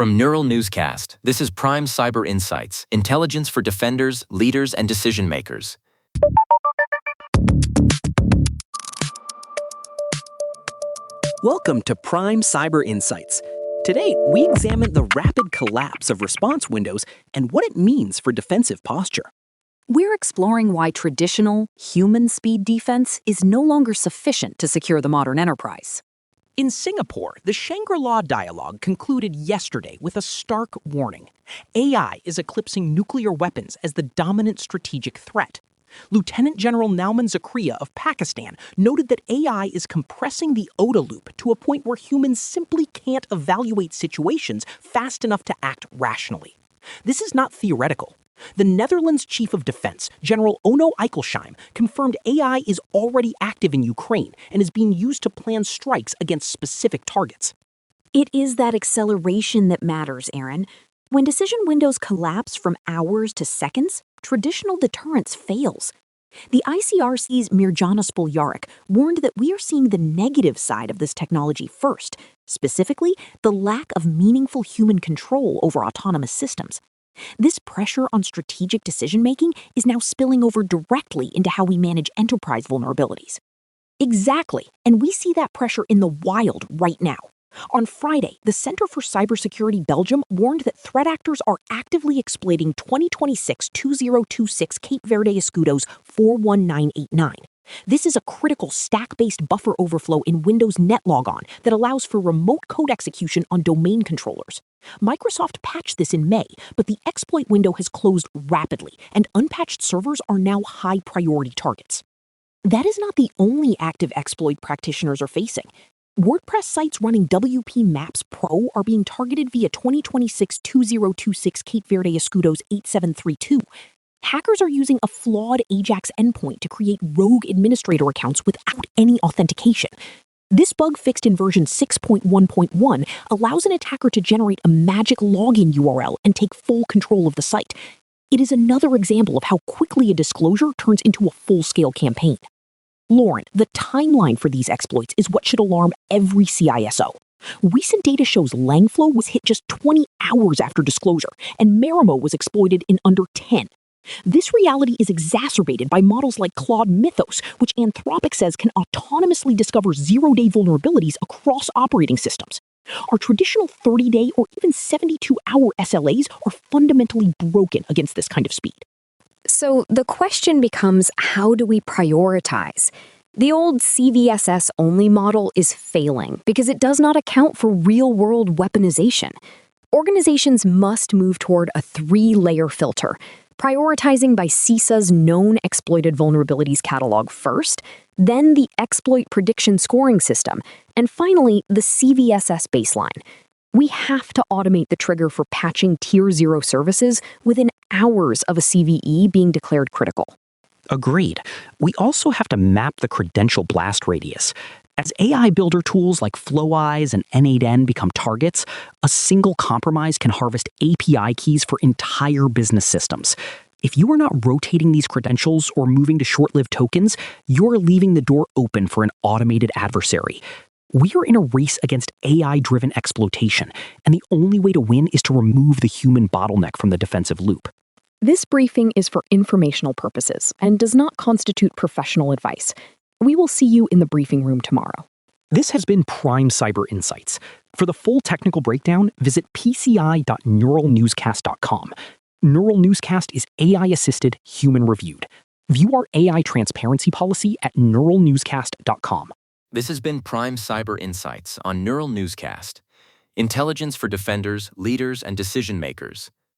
From Neural Newscast, this is Prime Cyber Insights, intelligence for defenders, leaders, and decision makers. Welcome to Prime Cyber Insights. Today, we examine the rapid collapse of response windows and what it means for defensive posture. We're exploring why traditional, human-speed defense is no longer sufficient to secure the modern enterprise. In Singapore, the Shangri-La Dialogue concluded yesterday with a stark warning. AI is eclipsing nuclear weapons as the dominant strategic threat. Lieutenant General Nauman Zakaria of Pakistan noted that AI is compressing the OODA loop to a point where humans simply can't evaluate situations fast enough to act rationally. This is not theoretical. The Netherlands Chief of Defense, General Onno Eikelsheim, confirmed AI is already active in Ukraine and is being used to plan strikes against specific targets. It is that acceleration that matters, Aaron. When decision windows collapse from hours to seconds, traditional deterrence fails. The ICRC's Mirjana Spoljaric warned that we are seeing the negative side of this technology first, specifically the lack of meaningful human control over autonomous systems. This pressure on strategic decision-making is now spilling over directly into how we manage enterprise vulnerabilities. Exactly, and we see that pressure in the wild right now. On Friday, the Center for Cybersecurity Belgium warned that threat actors are actively exploiting 2026-2026 Cape Verde Escudo's 41989. This is a critical stack-based buffer overflow in Windows Netlogon that allows for remote code execution on domain controllers. Microsoft patched this in May, but the exploit window has closed rapidly, and unpatched servers are now high-priority targets. That is not the only active exploit practitioners are facing. WordPress sites running WP Maps Pro are being targeted via 2026-2026 Cape Verde Escudo's 8732. Hackers are using a flawed AJAX endpoint to create rogue administrator accounts without any authentication. This bug, fixed in version 6.1.1, allows an attacker to generate a magic login URL and take full control of the site. It is another example of how quickly a disclosure turns into a full-scale campaign. Lauren, the timeline for these exploits is what should alarm every CISO. Recent data shows Langflow was hit just 20 hours after disclosure, and Marimo was exploited in under 10. This reality is exacerbated by models like Claude Mythos, which Anthropic says can autonomously discover zero-day vulnerabilities across operating systems. Our traditional 30-day or even 72-hour SLAs are fundamentally broken against this kind of speed. So the question becomes, how do we prioritize? The old CVSS-only model is failing because it does not account for real-world weaponization. Organizations must move toward a 3-layer filter, prioritizing by CISA's known exploited vulnerabilities catalog first, then the exploit prediction scoring system, and finally the CVSS baseline. We have to automate the trigger for patching Tier 0 services within hours of a CVE being declared critical. Agreed. We also have to map the credential blast radius. As AI builder tools like FlowEyes and N8N become targets, a single compromise can harvest API keys for entire business systems. If you are not rotating these credentials or moving to short-lived tokens, you're leaving the door open for an automated adversary. We are in a race against AI-driven exploitation, and the only way to win is to remove the human bottleneck from the defensive loop. This briefing is for informational purposes and does not constitute professional advice. We will see you in the briefing room tomorrow. This has been Prime Cyber Insights. For the full technical breakdown, visit pci.neuralnewscast.com. Neural Newscast is AI-assisted, human-reviewed. View our AI transparency policy at neuralnewscast.com. This has been Prime Cyber Insights on Neural Newscast, intelligence for defenders, leaders, and decision makers.